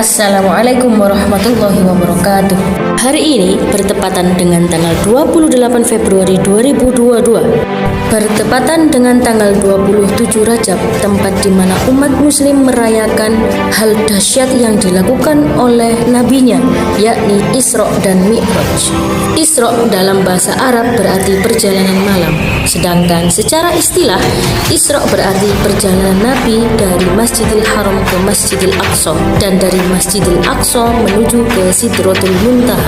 Assalamualaikum warahmatullahi wabarakatuh. Hari ini bertepatan dengan tanggal 28 Februari 2022. Bertepatan dengan tanggal 27 Rajab, tempat di mana umat muslim merayakan hal dahsyat yang dilakukan oleh nabinya, yakni Isra dan Mi'raj. Isra dalam bahasa Arab berarti perjalanan malam, sedangkan secara istilah Isra berarti perjalanan Nabi dari Masjidil Haram ke Masjidil Aqsa dan dari Masjidil Aqsa menuju ke Sidratul Muntaha.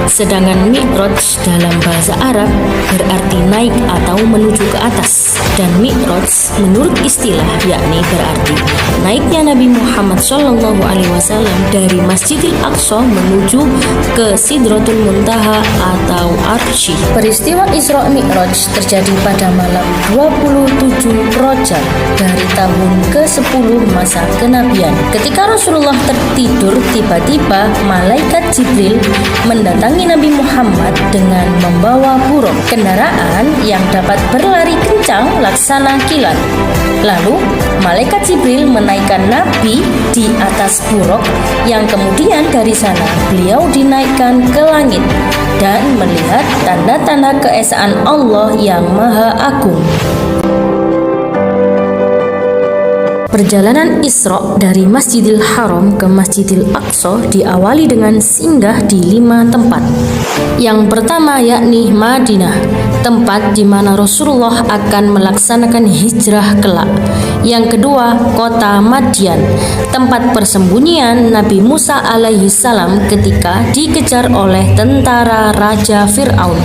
Sedangkan Mi'raj dalam bahasa Arab berarti naik atau menuju ke atas, dan Mi'raj menurut istilah yakni berarti naiknya Nabi Muhammad SAW dari Masjidil Aqsa menuju ke Sidratul Muntaha atau Arsy. Peristiwa Isra Mi'raj terjadi pada malam 27 Rajab dari tahun ke-10 masa kenabian. Ketika Rasulullah tertidur, tiba-tiba malaikat Jibril mendatangi Nabi Muhammad dengan membawa buruk, kendaraan yang dapat berlari kencang laksana kilat. Lalu malaikat Jibril menaikkan Nabi di atas buruk, yang kemudian dari sana beliau dinaikkan ke langit dan melihat tanda-tanda keesaan Allah yang Maha Agung. Perjalanan Isra dari Masjidil Haram ke Masjidil Aqsa diawali dengan singgah di 5 tempat. Yang pertama yakni Madinah, tempat di mana Rasulullah akan melaksanakan hijrah kelak. Yang kedua, kota Madyan, tempat persembunyian Nabi Musa alaihissalam ketika dikejar oleh tentara Raja Fir'aun.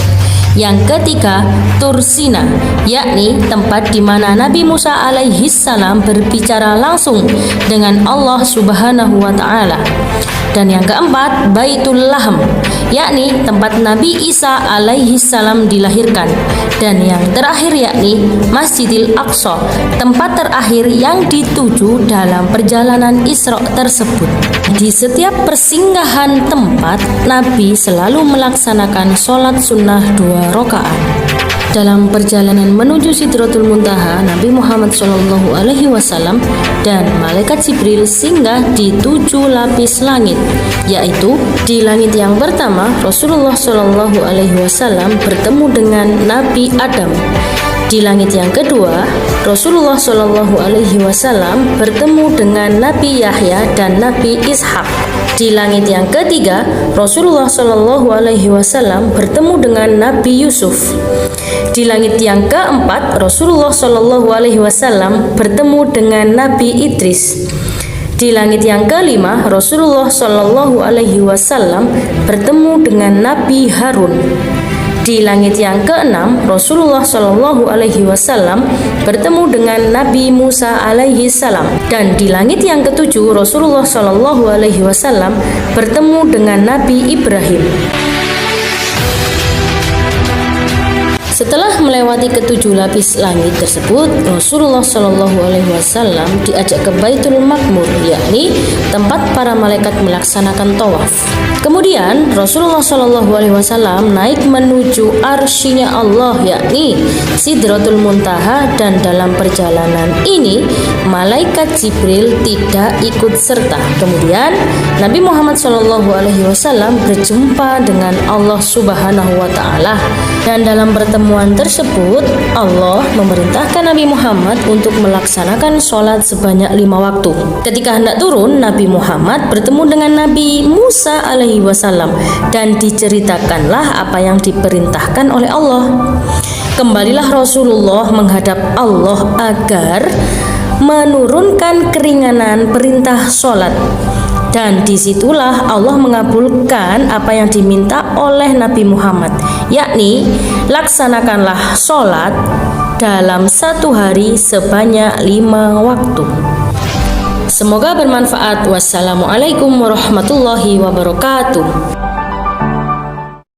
Yang ketiga, Tur Sina, yakni tempat di mana Nabi Musa alaihissalam berbicara langsung dengan Allah Subhanahu wa Ta'ala. Dan yang keempat, Baitul Lahm, yakni tempat Nabi Isa alaihissalam dilahirkan. Dan yang terakhir yakni Masjidil Aqsa, tempat terakhir yang dituju dalam perjalanan Isra tersebut. Di setiap persinggahan tempat, Nabi selalu melaksanakan sholat sunnah 2 rakaat. Dalam perjalanan menuju Sidratul Muntaha, Nabi Muhammad SAW dan malaikat Jibril singgah di 7 lapis langit, yaitu di langit yang pertama Rasulullah SAW bertemu dengan Nabi Adam. Di langit yang kedua, Rasulullah SAW bertemu dengan Nabi Yahya dan Nabi Ishak. Di langit yang ketiga, Rasulullah SAW bertemu dengan Nabi Yusuf. Di langit yang keempat, Rasulullah SAW bertemu dengan Nabi Idris. Di langit yang kelima, Rasulullah SAW bertemu dengan Nabi Harun. Di langit yang keenam, Rasulullah SAW bertemu dengan Nabi Musa alaihissalam. Dan di langit yang ketujuh, Rasulullah SAW bertemu dengan Nabi Ibrahim. Setelah melewati ketujuh lapis langit tersebut, Rasulullah SAW diajak ke Baitul Maqmur, yakni tempat para malaikat melaksanakan tawaf. Kemudian Rasulullah SAW naik menuju arsy-Nya Allah, yakni Sidratul Muntaha, dan dalam perjalanan ini malaikat Jibril tidak ikut serta. Kemudian Nabi Muhammad SAW berjumpa dengan Allah Subhanahu wa Ta'ala, dan dalam pertemuan tersebut Allah memerintahkan Nabi Muhammad untuk melaksanakan sholat sebanyak 5 waktu. Ketika hendak turun, Nabi Muhammad bertemu dengan Nabi Musa alaihissalam dan diceritakanlah apa yang diperintahkan oleh Allah. Kembalilah Rasulullah menghadap Allah agar menurunkan keringanan perintah sholat. Dan disitulah Allah mengabulkan apa yang diminta oleh Nabi Muhammad, yakni laksanakanlah sholat dalam 1 hari sebanyak 5 waktu. Semoga bermanfaat. Wassalamualaikum warahmatullahi wabarakatuh.